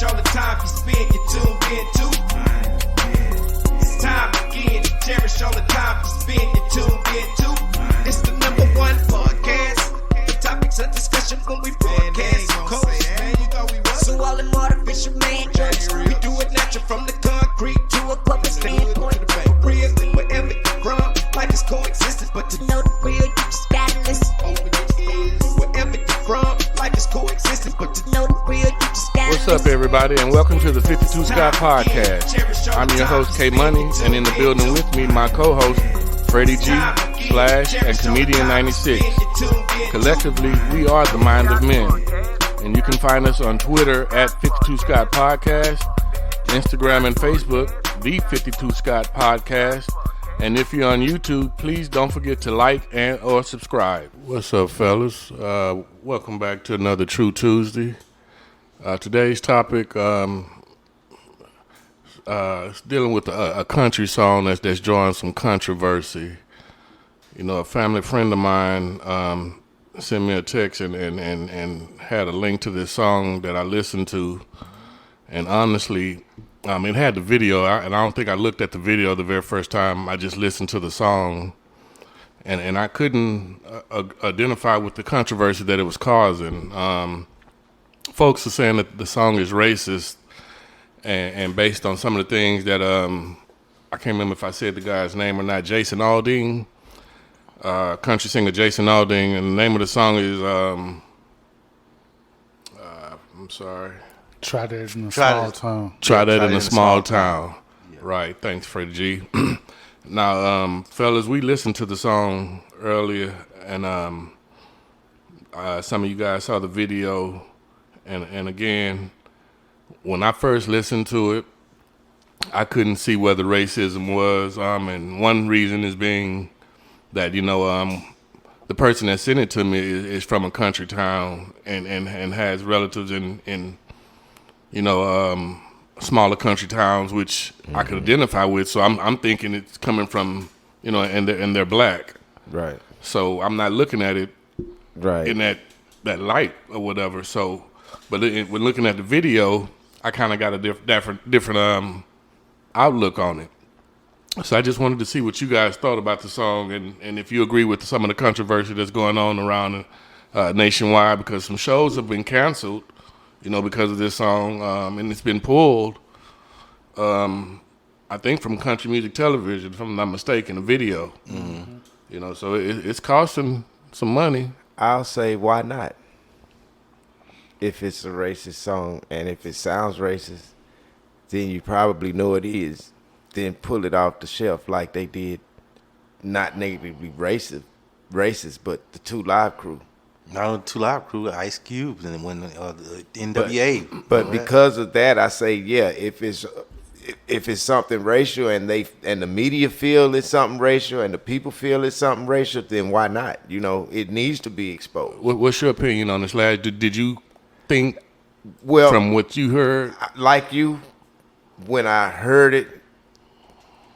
cherish all the time you spend, you tuned in too. It's time again to cherish all the time you spend, you tuned in too. It's the number one podcast. The topics of discussion when we broadcast. So all them artificial man jokes, we do it natural from the concrete to a public standpoint. Real, wherever you from, life is coexistence, but to know the real, you just gotta listen. Wherever you from, life is coexistence, but to know the real, you just gotta listen. What's up, everybody, and welcome to the 52 Scott Podcast. I'm your host, K Money, and in the building with me, my co-host, Freddie G, Slash, and Comedian 96. Collectively, we are the Mind of Men. And you can find us on Twitter at 52 Scott Podcast, Instagram and Facebook, the 52 Scott Podcast. And if you're on YouTube, please don't forget to like and or subscribe. What's up, fellas? Welcome back to another True Tuesday. Today's topic is dealing with a country song that's drawing some controversy. You know, a family friend of mine sent me a text and had a link to this song that I listened to, and honestly, it had the video, and I don't think I looked at the video the very first time. I just listened to the song, and I couldn't identify with the controversy that it was causing. Folks are saying that the song is racist, and based on some of the things that I can't remember if I said the guy's name or not, Jason Aldean. Country singer Jason Aldean, and the name of the song is I'm sorry. Try that in a small town. Try that in a small town. Yeah. Right. Thanks, Freddie G. Now, fellas, we listened to the song earlier, and some of you guys saw the video, and again, when I first listened to it, I couldn't see where the racism was, and one reason is being that, you know, the person that sent it to me is from a country town and has relatives in you know, smaller country towns, which I could identify with. So I'm thinking it's coming from, you know, and they're black. Right. So I'm not looking at it right in that light or whatever. So, but when looking at the video, I kind of got a different outlook on it. So I just wanted to see what you guys thought about the song, and if you agree with some of the controversy that's going on around nationwide, because some shows have been canceled, you know, because of this song, and it's been pulled, I think, from country music television, if I'm not mistaken, a video. Mm-hmm. You know, so it's costing some money. I'll say, why not? If it's a racist song, and if it sounds racist, then you probably know it is. Then pull it off the shelf like they did, not negatively racist, but the 2 Live Crew. No, 2 Live Crew, Ice Cube, and when the NWA. But because of that, I say, yeah, if it's something racial and the media feel it's something racial and the people feel it's something racial, then why not? You know, it needs to be exposed. What's your opinion on this, lad? Did you think, from what you heard? Like you, when I heard it,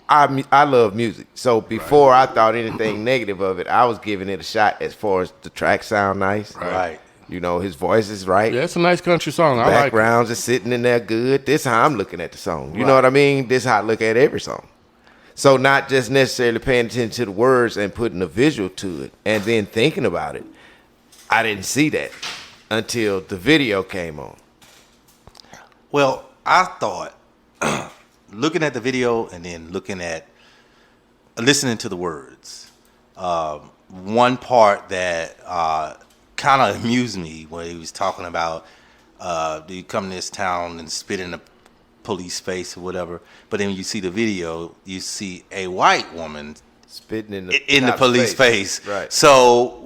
I love music. So before I thought anything negative of it, I was giving it a shot as far as the track sound nice. Right. You know, his voice is right. Yeah, it's a nice country song. I like it. Backgrounds are sitting in there good. This is how I'm looking at the song. You know what I mean? This is how I look at every song. So not just necessarily paying attention to the words and putting a visual to it and then thinking about it. I didn't see that until the video came on. Well, I thought, looking at the video and then listening to the words, one part that kind of amused me when he was talking about, you come to this town and spit in the police face or whatever, but then when you see the video, you see a white woman spitting in the police face. Right. So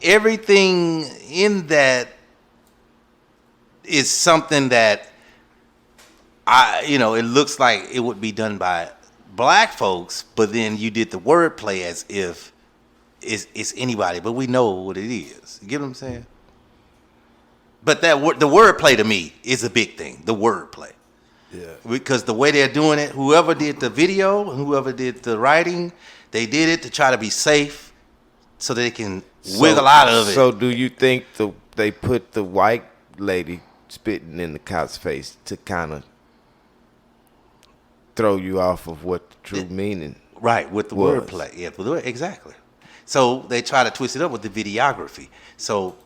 everything in that is something that it looks like it would be done by black folks, but then you did the wordplay as if it's anybody, but we know what it is. You get what I'm saying? But the wordplay to me is a big thing, the wordplay. Yeah. Because the way they're doing it, whoever did the video and whoever did the writing, they did it to try to be safe so they can wiggle out of it. So do you think they put the white lady spitting in the cop's face to kind of throw you off of what the true meaning. Right, with the was. wordplay. Yeah, with the word, exactly. So they try to twist it up with the videography. So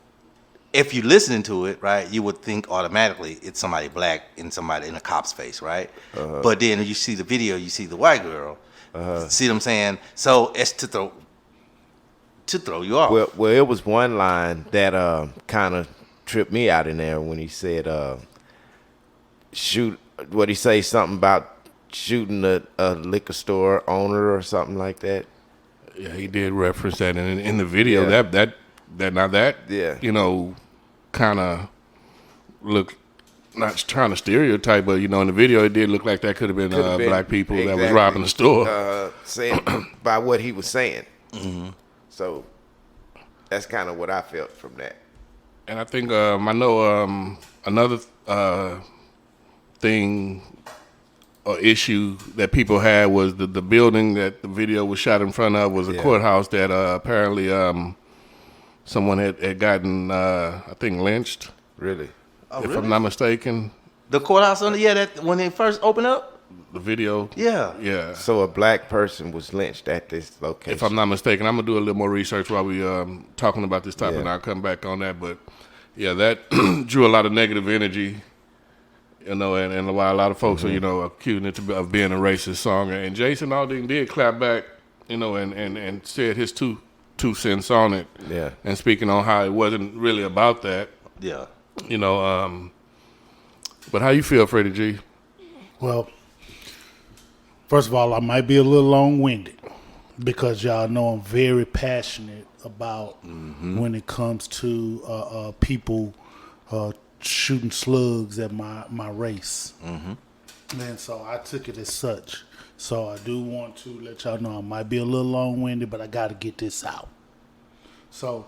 if you're listening to it, right, you would think automatically it's somebody black and somebody in a cop's face, right? But then you see the video, you see the white girl. See what I'm saying? So it's to throw you off. Well, it was one line that kind of tripped me out in there when he said, "Shoot." What he say? Something about shooting a liquor store owner or something like that. Yeah, he did reference that in the video. Yeah. That Yeah. you know, kind of look, not trying to stereotype, but you know, in the video it did look like that could have been, black people that was robbing the store. Saying by what he was saying. Mm-hmm. So that's kind of what I felt from that. And I think I know another thing or issue that people had was the building that the video was shot in front of was a courthouse that apparently someone had gotten I think lynched. Really? Oh, if really? I'm not mistaken. The courthouse that when they first opened up? The video. Yeah. Yeah. So a black person was lynched at this location. If I'm not mistaken, I'm gonna do a little more research while we talking about this topic, Yeah. and I'll come back on that. But yeah, that drew a lot of negative energy, you know, and why a lot of folks are, you know, accusing it of being a racist song. And Jason Aldean did clap back, you know, and said his two cents on it. Yeah. And speaking on how it wasn't really about that, Yeah. you know. But how you feel, Freddie G? Well, first of all, I might be a little long-winded because y'all know I'm very passionate about when it comes to people shooting slugs at my race. And so I took it as such. So I do want to let y'all know I might be a little long-winded, but I got to get this out. So,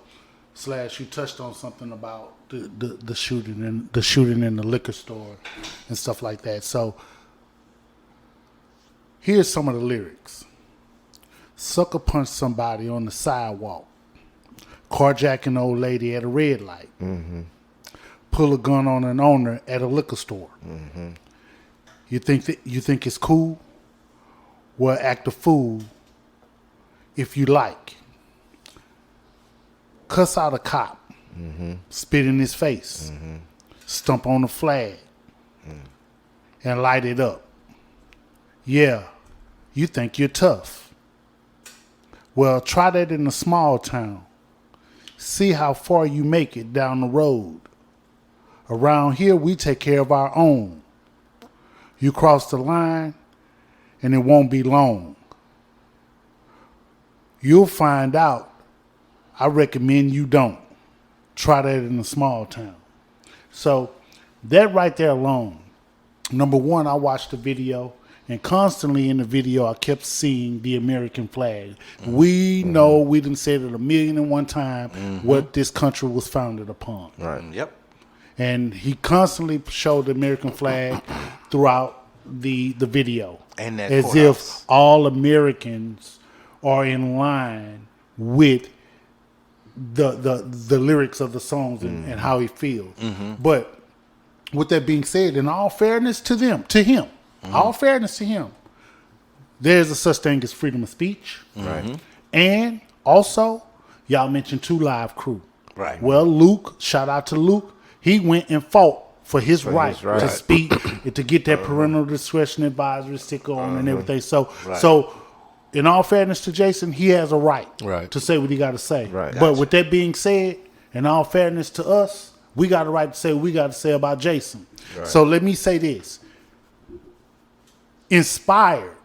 Slash, you touched on something about the shooting in the liquor store and stuff like that. So here's some of the lyrics. Sucker punch somebody on the sidewalk. Carjack an old lady at a red light. Pull a gun on an owner at a liquor store. You think it's cool? Well, act a fool if you like. Cuss out a cop. Spit in his face. Stump on the flag. And light it up. Yeah, you think you're tough. Well, try that in a small town. See how far you make it down the road. Around here, we take care of our own. You cross the line, and it won't be long. You'll find out. I recommend you don't. Try that in a small town. So that right there alone, number one, I watched the video, and constantly in the video, I kept seeing the American flag. We know, we done said it 1,000,001 times, what this country was founded upon. Right. Yep. And he constantly showed the American flag throughout the video. And that as courthouse. if all Americans are in line with the lyrics of the songs and how he feels. But with that being said, in all fairness to him, all fairness to him, there's a such thing as freedom of speech. Right. And also, y'all mentioned 2 Live Crew. Right. Well, Luke, shout out to Luke. He went and fought for his right to speak and to get that parental discretion advisory sticker on and everything. So, in all fairness to Jason, he has a right to say what he got to say. Right. But with that being said, in all fairness to us, we got a right to say what we got to say about Jason. Right. So let me say this. Inspired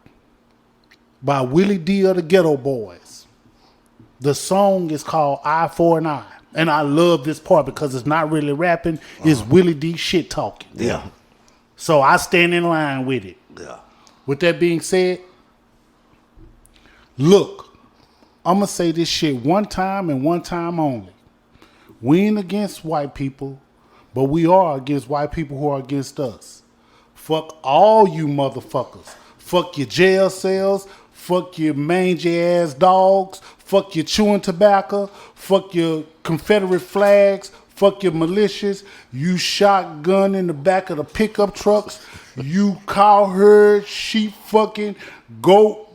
by Willie D of the Ghetto Boys. The song is called Eye for an Eye. And I love this part because it's not really rapping. It's Willie D shit talking. Yeah. So I stand in line with it. Yeah. With that being said, look, I'm going to say this shit one time and one time only. We ain't against white people, but we are against white people who are against us. Fuck all you motherfuckers. Fuck your jail cells. Fuck your mangy ass dogs. Fuck your chewing tobacco. Fuck your Confederate flags. fuck your militias, you shotgun in the back of the pickup trucks, you cow herd, sheep fucking, goat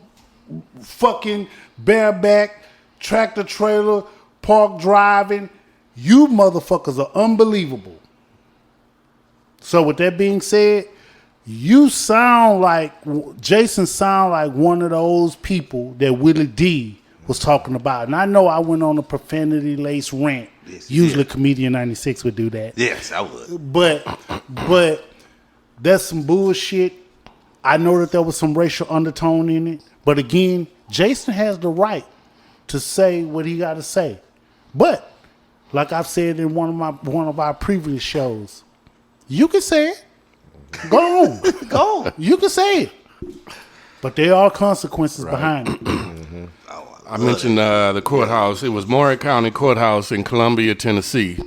fucking, bareback, tractor trailer, park driving. You motherfuckers are unbelievable. So with that being said, Jason sound like one of those people that Willie D was talking about. And I know I went on a profanity-laced rant. Yes, Usually Comedian 96 would do that. Yes, I would. But that's some bullshit. I know that there was some racial undertone in it. But again, Jason has the right to say what he got to say. But like I've said in one of our previous shows, you can say it. Go on. Go. You can say it. But there are consequences behind it. I mentioned the courthouse. It was Maury County Courthouse in Columbia, Tennessee.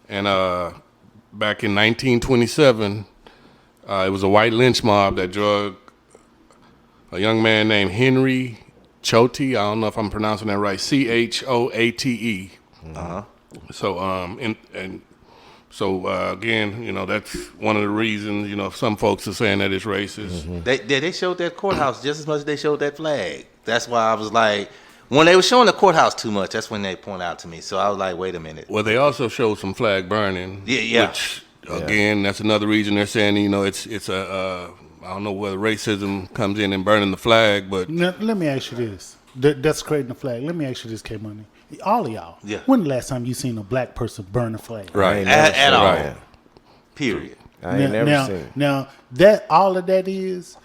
And back in 1927, it was a white lynch mob that drug a young man named Henry Choate. I don't know if I'm pronouncing that right. Choate. Uh-huh. So again, you know, that's one of the reasons, you know, some folks are saying that it's racist. They showed that courthouse just as much as they showed that flag. That's why I was like, when they were showing the courthouse too much, that's when they point out to me. So I was like, wait a minute. Well, they also showed some flag burning. Yeah. Which, again, that's another reason they're saying, you know, it's a I don't know whether racism comes in and burning the flag, but Now, let me ask you this. That's creating the flag. Let me ask you this, K-Money. All of y'all. Yeah. When the last time you seen a black person burn a flag? right. At all. Right. Period. I ain't never seen it. Now that all of that is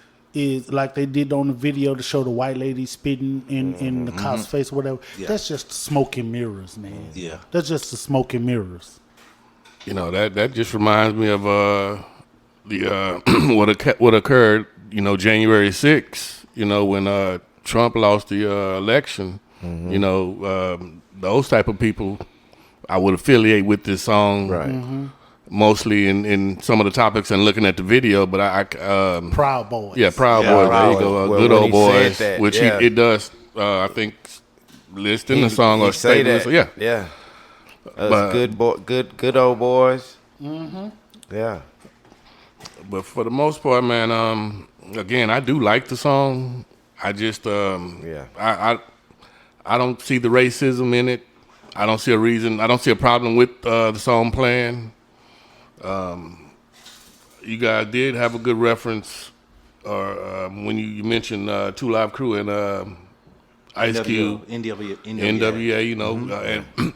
like they did on the video to show the white lady spitting in the cop's face or whatever. Yeah. That's just smoke and mirrors, man. Yeah. That's just the smoke and mirrors. You know, that just reminds me of the what occurred, you know, January 6th, you know, when Trump lost the election. You know, those type of people I would affiliate with this song, Right. Mostly in some of the topics and looking at the video. But I Proud Boys. yeah, Proud Yeah, Boys. Proud There you go, Boys. Well, Good when Old he said Boys, that, which yeah. it does. I think list in the song or say state. that. Yeah, Yeah. But- Good old boys. Yeah. but for the most part, man, again, I do like the song. I just I don't see the racism in it. I don't see a reason. I don't see a problem with the song playing. You guys did have a good reference, or when you mentioned Two Live Crew and Ice Cube, NWA. You know, and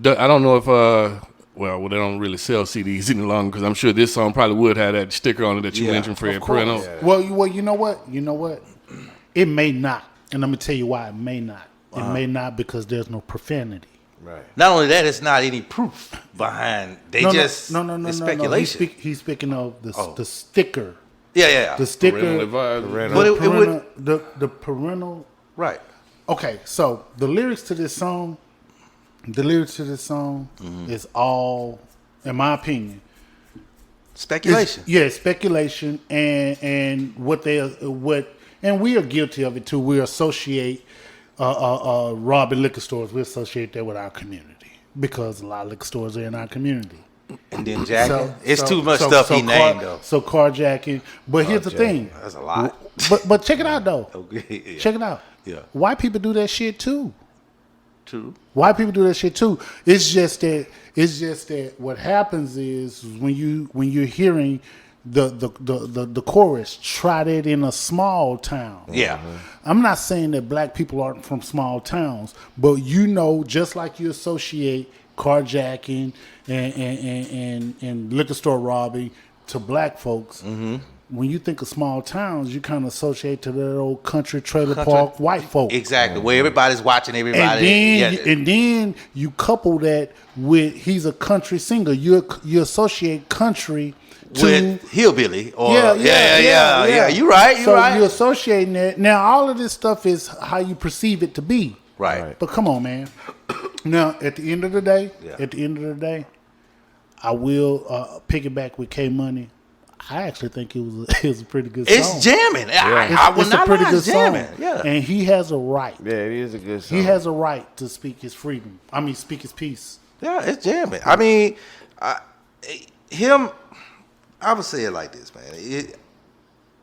I don't know if well, they don't really sell CDs any longer because I'm sure this song probably would have that sticker on it that you mentioned, Fred Parental. Well, you know what? It may not, and let me tell you why it may not. It may not because there's no profanity. Right. Not only that, it's not any proof behind. It's speculation. He's speaking of the sticker. Yeah. The sticker. Parental advisory. But it would- the parental. Right. Okay, so the lyrics to this song is all, in my opinion, Speculation. speculation, and and we are guilty of it too. We associate robbing liquor stores. We associate that with our community because a lot of liquor stores are in our community. And then jacking. It's too much stuff he named, though. So carjacking. But here's the thing. That's a lot. But check it out though. Okay. Yeah. Check it out. Yeah. White people do that shit too. True. White people do that shit too. It's just that what happens is when you're hearing the chorus, try that in a small town. Yeah. I'm not saying that black people aren't from small towns, but you know, just like you associate carjacking and liquor store robbing to black folks, when you think of small towns, you kind of associate to that old country trailer park white folk. Exactly. Where everybody's watching everybody. And then you couple that with he's a country singer. You associate country with hillbilly or yeah. You right. So you're associating that. Now all of this stuff is how you perceive it to be. Right. But come on, man. Now at the end of the day, I will piggyback with K Money. I actually think it was a pretty good song. It's jamming. I will It's not a pretty lie, good it's jamming. song. Yeah. And he has a right. Yeah, it is a good song. He has a right to speak his freedom. I mean, speak his peace. Yeah, it's jamming. I mean, him. I would say it like this, man.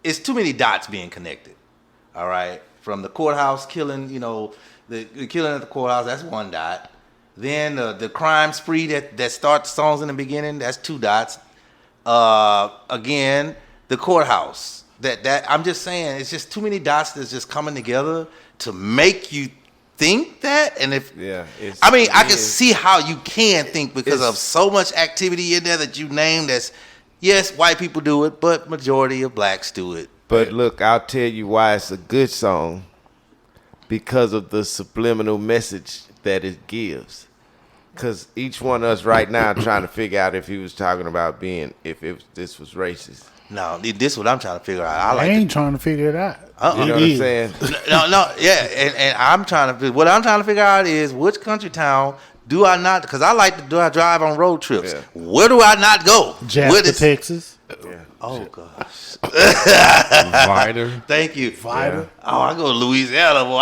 It's too many dots being connected. All right, from the courthouse killing, the killing at the courthouse. That's one dot. Then the crime spree that starts songs in the beginning. That's 2 dots. Again, the courthouse. That I'm just saying, it's just too many dots that's just coming together to make you think that. And I can see how you can think because of so much activity in there that you named. That's yes, white people do it, but majority of blacks do it. But look, I'll tell you why it's a good song, because of the subliminal message that it gives. Because each one of us right now trying to figure out if he was talking about this was racist. No, this is what I'm trying to figure out. I ain't trying to figure it out. You know what I'm saying? No, yeah, and I'm trying to. What I'm trying to figure out is which country town do I not? Because I drive on road trips. Yeah. Where do I not go? Jasper, Texas. Yeah. Oh gosh. Vider. Thank you. Vider. Oh, I go to Louisiana. Well,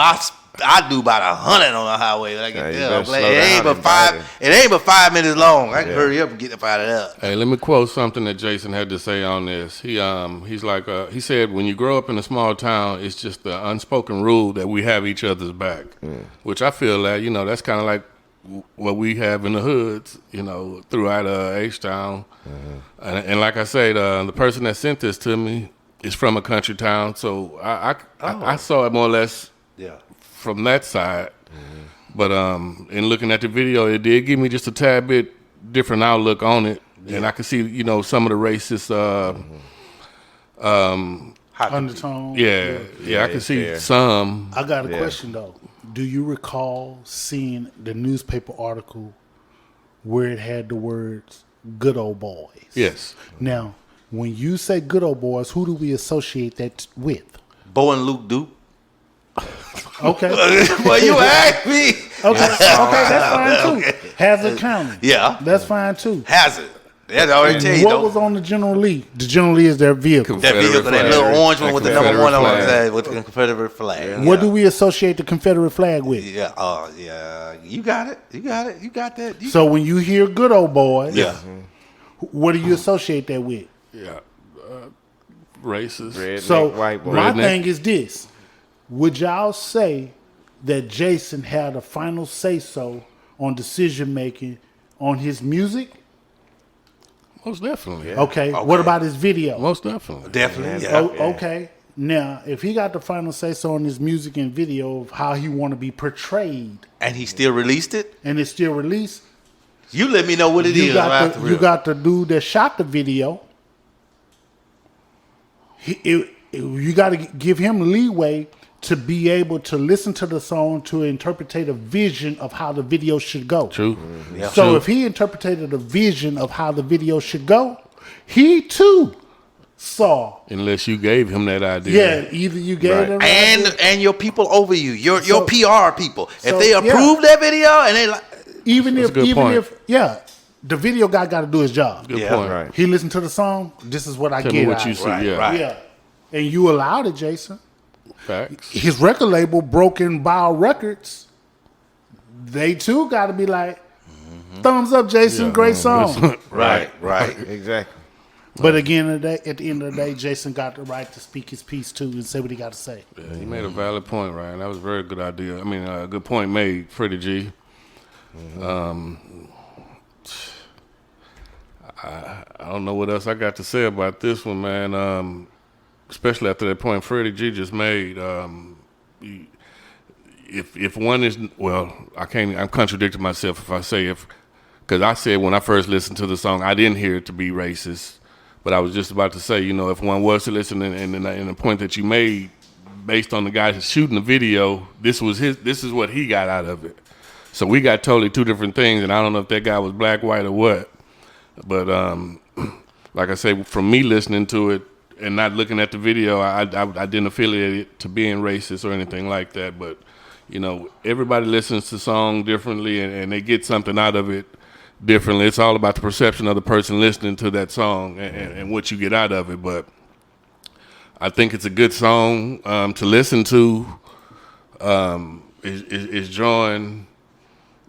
I do about 100 on the highway when I get there. It ain't but 5 minutes long. I can hurry up and get up out of there. Hey, let me quote something that Jason had to say on this. He's like, he said, when you grow up in a small town, it's just the unspoken rule that we have each other's back, which I feel that, that's kind of like what we have in the hoods, throughout H-Town. And like I said, the person that sent this to me is from a country town, so I saw it more or less from that side. But in looking at the video, it did give me just a tad bit different outlook on it. And I can see, some of the racist Undertone. I can see some. I got a question though. Do you recall seeing the newspaper article where it had the words "good old boys"? Yes. Now, when you say "good old boys," who do we associate that with? Bo and Luke Duke. Okay. Well, you asked me. Okay, that's fine too. Hazard County. Yeah. That's fine too. Hazard. That's already tell you. What was on the General Lee? The General Lee is their vehicle. That vehicle, that little orange one with the number 1 on it, with the Confederate flag. What do we associate the Confederate flag with? Yeah, yeah. You got it. You got that. So when you hear "good old boys," what do you associate that with? Yeah. Racist. Redneck, So white boy. my Redneck. thing is this: would y'all say that Jason had a final say so on decision making on his music? Most definitely. Okay. What about his video? Most definitely. Definitely. Yeah. Okay. Now, if he got the final say so on his music and video of how he want to be portrayed, And he still released it. and it's still released, You let me know what it you is. got you got the dude that shot the video. You got to give him leeway to be able to listen to the song to interpret a vision of how the video should go. True. Yeah. So True. if he interpreted a vision of how the video should go, he too saw. Unless you gave him that idea. Yeah, either you gave them and your people over you, your PR people. If so, they approve that video and they like, even That's a good point. the video guy got to do his job. Good Yeah. point. Right. He listened to the song. This is what I Tell get me what out you of see. it. Yeah. Yeah, and you allowed it, Jason. Facts. His record label, Broken Bow Records, they too got to be like, thumbs up, Jason, great song. right. Exactly. But again, at the end of the day, Jason got the right to speak his piece too and say what he got to say. Yeah, you made a valid point, Ryan. That was a very good idea. I mean, a good point made, Freddie G. I don't know what else I got to say about this one, man. Especially after that point Freddie G just made. If one is, well, I'm contradicting myself if I say because I said when I first listened to the song, I didn't hear it to be racist. But I was just about to say, if one was to listen and the point that you made, based on the guy shooting the video, this is what he got out of it. So we got totally two different things, and I don't know if that guy was black, white, or what. But like I say, from me listening to it and not looking at the video, I didn't affiliate it to being racist or anything like that. But everybody listens to song differently, and they get something out of it differently. It's all about the perception of the person listening to that song and what you get out of it. But I think it's a good song to listen to. It's drawing,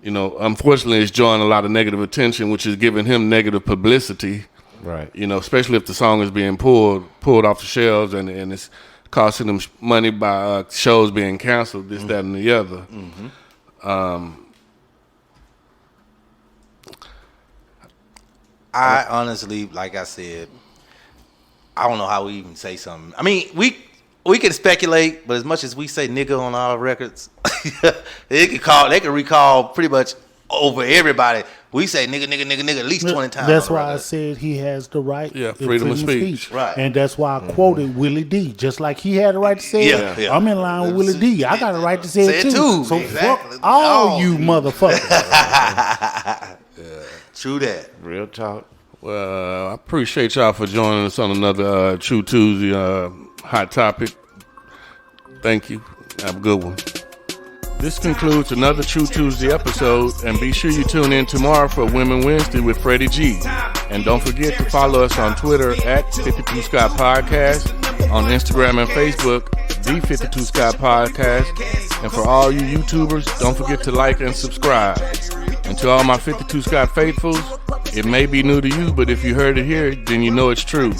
unfortunately, it's drawing a lot of negative attention, which is giving him negative publicity. Right. Especially if the song is being pulled off the shelves and it's costing them money by shows being canceled, this, that, and the other. I honestly, like I said, I don't know how we even say something. I mean, we can speculate, but as much as we say nigga on our records, they can recall pretty much over everybody. We say nigga at least 20 times. That's why I said he has the right. Yeah, freedom of speech. Right. And that's why I quoted Willie D. Just like he had the right to say it. Yeah. I'm in line with Willie D. I got the right to say it too. So Exactly. fuck all you motherfuckers. True that. Real talk. Well, I appreciate y'all for joining us on another True Tuesday Hot Topic. Thank you. Have a good one. This concludes another True Tuesday episode, and be sure you tune in tomorrow for Women Wednesday with Freddie G. And don't forget to follow us on Twitter at 52 Scott Podcast, on Instagram and Facebook, The 52 Scott Podcast. And for all you YouTubers, don't forget to like and subscribe. And to all my 52 Scott faithfuls, it may be new to you, but if you heard it here, then you know it's true.